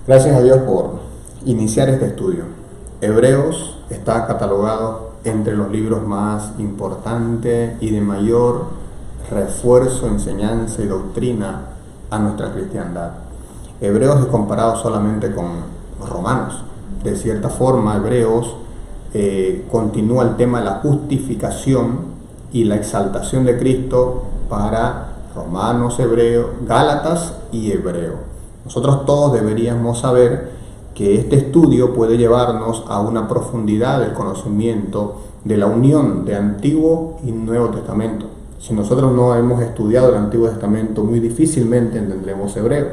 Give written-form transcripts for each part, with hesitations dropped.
Gracias a Dios por iniciar este estudio. Hebreos está catalogado entre los libros más importantes y de mayor refuerzo, enseñanza y doctrina a nuestra cristiandad. Hebreos es comparado solamente con Romanos. De cierta forma, Hebreos continúa el tema de la justificación y la exaltación de Cristo para Romanos, Hebreos, Gálatas y Hebreo. Nosotros todos deberíamos saber que este estudio puede llevarnos a una profundidad del conocimiento de la unión de Antiguo y Nuevo Testamento. Si nosotros no hemos estudiado el Antiguo Testamento, muy difícilmente entendremos hebreo.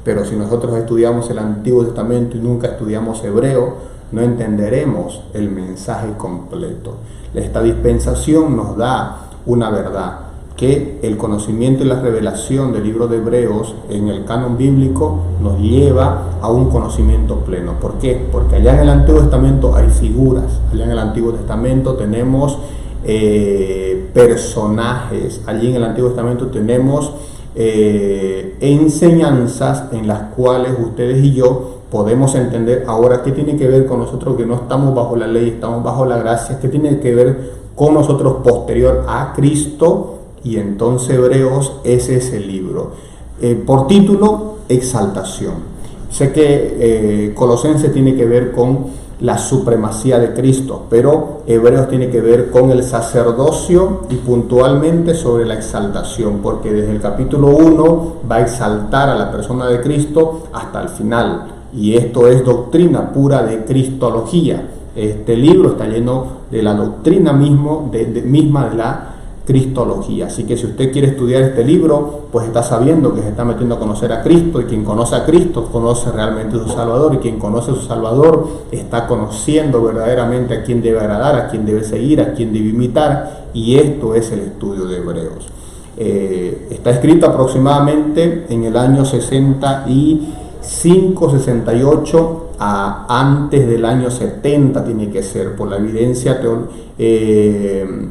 Pero si nosotros estudiamos el Antiguo Testamento y nunca estudiamos hebreo, no entenderemos el mensaje completo. Esta dispensación nos da una verdad, que el conocimiento y la revelación del libro de Hebreos en el canon bíblico nos lleva a un conocimiento pleno. ¿Por qué? Porque allá en el Antiguo Testamento hay figuras, allá en el Antiguo Testamento tenemos personajes, allí en el Antiguo Testamento tenemos enseñanzas en las cuales ustedes y yo podemos entender ahora qué tiene que ver con nosotros que no estamos bajo la ley, estamos bajo la gracia, qué tiene que ver con nosotros posterior a Cristo. Y entonces Hebreos es ese libro. Por título, exaltación. Sé que Colosenses tiene que ver con la supremacía de Cristo, pero Hebreos tiene que ver con el sacerdocio y puntualmente sobre la exaltación, porque desde el capítulo 1 va a exaltar a la persona de Cristo hasta el final. Y esto es doctrina pura de cristología. Este libro está lleno de la doctrina misma de la cristología. Así que si usted quiere estudiar este libro, pues está sabiendo que se está metiendo a conocer a Cristo, y quien conoce a Cristo conoce realmente a su Salvador, y quien conoce a su Salvador está conociendo verdaderamente a quién debe agradar, a quién debe seguir, a quién debe imitar, y esto es el estudio de Hebreos. Está escrito aproximadamente en el año 65, 68, antes del año 70 tiene que ser, por la evidencia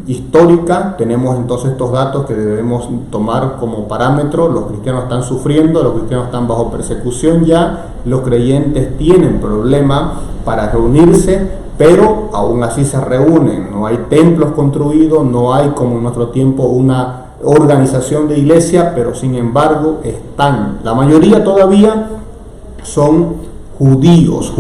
histórica. Tenemos entonces estos datos que debemos tomar como parámetro. Los cristianos están sufriendo, los cristianos están bajo persecución ya, los creyentes tienen problemas para reunirse, pero aún así se reúnen. No hay templos construidos, no hay como en nuestro tiempo una organización de iglesia, pero sin embargo están, la mayoría todavía son judíos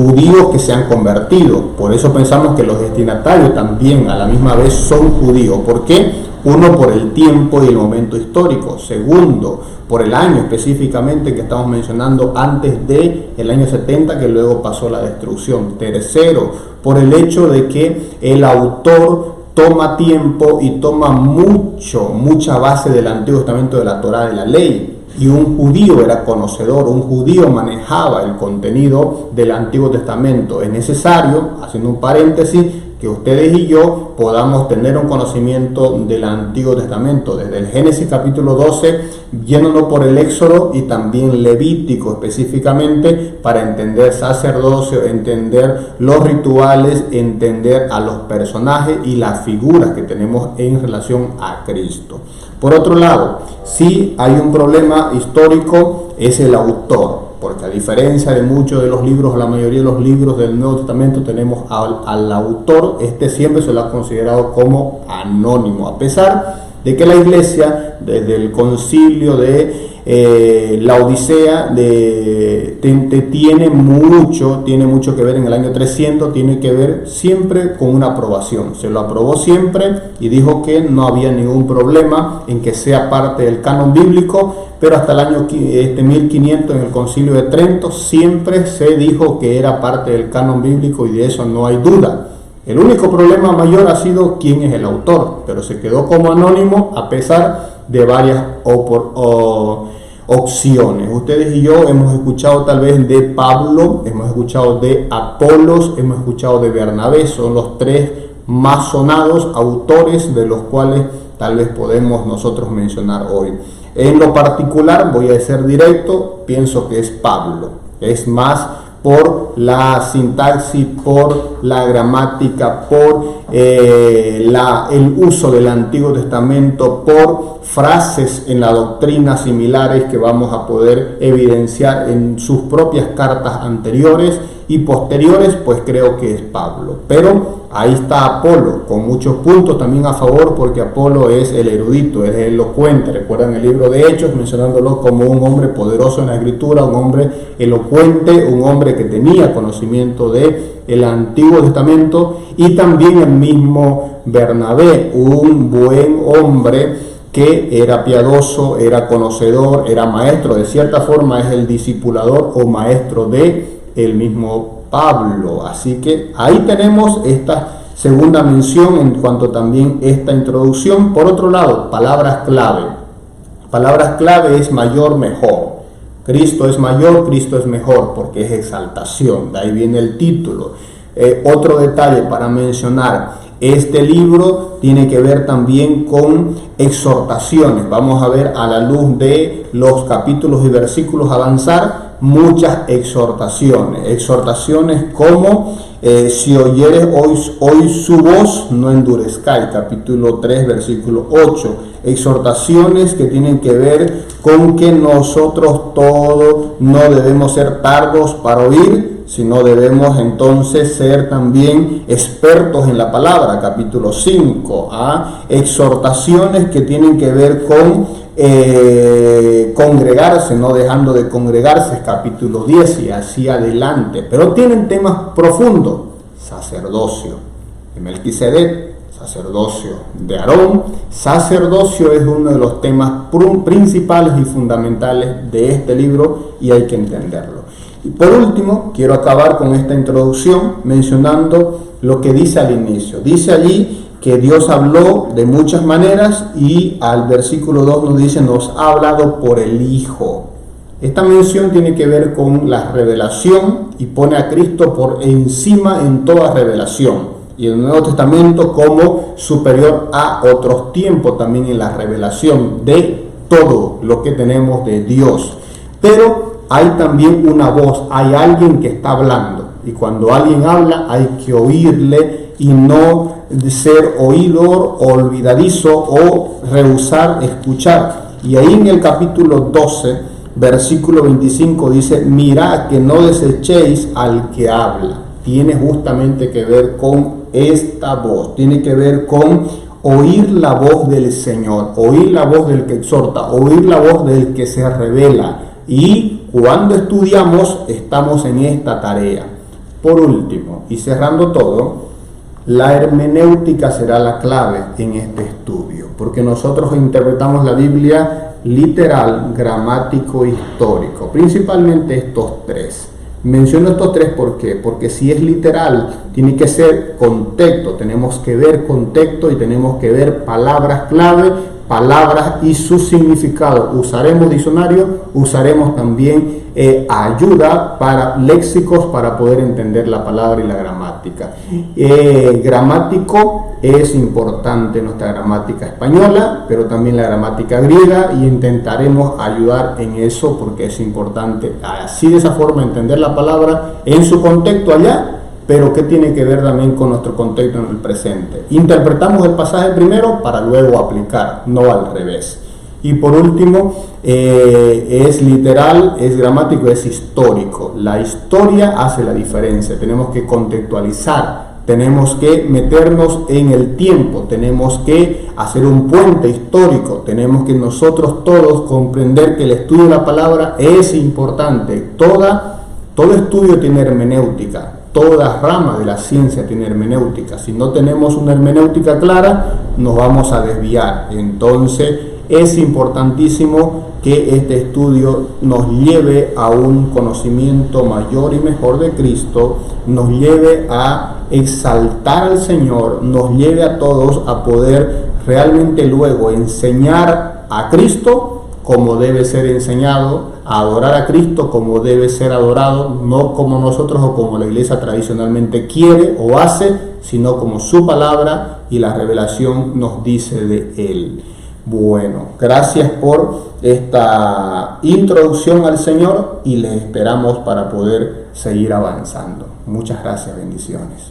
que se han convertido. Por eso pensamos que los destinatarios también a la misma vez son judíos. ¿Por qué? Uno, por el tiempo y el momento histórico. Segundo, por el año específicamente que estamos mencionando, antes del año 70, que luego pasó la destrucción. Tercero, por el hecho de que el autor toma tiempo y toma mucha base del Antiguo Testamento, de la Torá, de la ley. Y un judío era conocedor, un judío manejaba el contenido del Antiguo Testamento. Es necesario, haciendo un paréntesis, que ustedes y yo podamos tener un conocimiento del Antiguo Testamento, desde el Génesis capítulo 12, yéndonos por el Éxodo y también Levítico específicamente, para entender sacerdocio, entender los rituales, entender a los personajes y las figuras que tenemos en relación a Cristo. Por otro lado, si hay un problema histórico, es el autor, porque a diferencia de muchos de los libros, la mayoría de los libros del Nuevo Testamento, tenemos al autor. Este siempre se lo ha considerado como anónimo, a pesar de que la iglesia, desde el concilio de la Odisea, tiene mucho que ver en el año 300, tiene que ver siempre con una aprobación. Se lo aprobó siempre y dijo que no había ningún problema en que sea parte del canon bíblico, pero hasta el año 1500, en el concilio de Trento, siempre se dijo que era parte del canon bíblico, y de eso no hay duda. El único problema mayor ha sido quién es el autor, pero se quedó como anónimo a pesar de varias opciones. Ustedes y yo hemos escuchado tal vez de Pablo, hemos escuchado de Apolos, hemos escuchado de Bernabé. Son los tres más sonados autores de los cuales tal vez podemos nosotros mencionar hoy. En lo particular, voy a ser directo, pienso que es Pablo. Es más por la sintaxis, por la gramática, por el uso del Antiguo Testamento, por frases en la doctrina similares que vamos a poder evidenciar en sus propias cartas anteriores y posteriores, pues creo que es Pablo. Pero ahí está Apolo, con muchos puntos también a favor, porque Apolo es el erudito, es el elocuente. Recuerdan el libro de Hechos, mencionándolo como un hombre poderoso en la escritura, un hombre elocuente, un hombre que tenía conocimiento de el Antiguo Testamento, y también el mismo Bernabé, un buen hombre que era piadoso, era conocedor, era maestro, de cierta forma es el discipulador o maestro de el mismo Pablo. Así que ahí tenemos esta segunda mención en cuanto también esta introducción. Por otro lado, palabras clave. Palabras clave es mayor, mejor. Cristo es mayor, Cristo es mejor, porque es exaltación. De ahí viene el título. Otro detalle para mencionar. Este libro tiene que ver también con exhortaciones. Vamos a ver a la luz de los capítulos y versículos avanzar muchas exhortaciones. Exhortaciones como si oyeres hoy su voz, no endurezcáis. Capítulo 3, versículo 8. Exhortaciones que tienen que ver con que nosotros todos no debemos ser tardos para oír, sino debemos entonces ser también expertos en la palabra. Capítulo 5, exhortaciones que tienen que ver con congregarse, no dejando de congregarse, capítulo 10 y así adelante. Pero tienen temas profundos: sacerdocio de Melquisedec, sacerdocio de Aarón. Sacerdocio es uno de los temas principales y fundamentales de este libro, y hay que entenderlo. Y por último, quiero acabar con esta introducción mencionando lo que dice al inicio. Dice allí que Dios habló de muchas maneras, y al versículo 2 nos dice: nos ha hablado por el Hijo. Esta mención tiene que ver con la revelación y pone a Cristo por encima en toda revelación, y el Nuevo Testamento como superior a otros tiempos también en la revelación de todo lo que tenemos de Dios. Pero hay también una voz, hay alguien que está hablando, y cuando alguien habla hay que oírle y no ser oidor o olvidadizo o rehusar escuchar. Y ahí en el capítulo 12, versículo 25 dice: mirad que no desechéis al que habla. Tiene justamente que ver con esta voz, tiene que ver con oír la voz del Señor, oír la voz del que exhorta, oír la voz del que se revela. Y cuando estudiamos, estamos en esta tarea. Por último, y cerrando todo, la hermenéutica será la clave en este estudio, porque nosotros interpretamos la Biblia literal, gramático, histórico, principalmente estos tres. Menciono estos tres ¿por qué? Porque si es literal, tiene que ser contexto, tenemos que ver contexto y tenemos que ver palabras clave, palabras y su significado. Usaremos diccionario, usaremos también ayuda para léxicos para poder entender la palabra y la gramática. Gramático es importante nuestra gramática española, pero también la gramática griega, y intentaremos ayudar en eso porque es importante así de esa forma entender la palabra en su contexto allá, pero que tiene que ver también con nuestro contexto en el presente. Interpretamos el pasaje primero para luego aplicar, no al revés. Y por último, es literal, es gramático, es histórico. La historia hace la diferencia. Tenemos que contextualizar, tenemos que meternos en el tiempo, tenemos que hacer un puente histórico, tenemos que nosotros todos comprender que el estudio de la palabra es importante. Todo estudio tiene hermenéutica, toda rama de la ciencia tiene hermenéutica. Si no tenemos una hermenéutica clara, nos vamos a desviar. Entonces, es importantísimo que este estudio nos lleve a un conocimiento mayor y mejor de Cristo, nos lleve a exaltar al Señor, nos lleve a todos a poder realmente luego enseñar a Cristo como debe ser enseñado, a adorar a Cristo como debe ser adorado, no como nosotros o como la iglesia tradicionalmente quiere o hace, sino como su palabra y la revelación nos dice de Él. Bueno, gracias por esta introducción al Señor y les esperamos para poder seguir avanzando. Muchas gracias, bendiciones.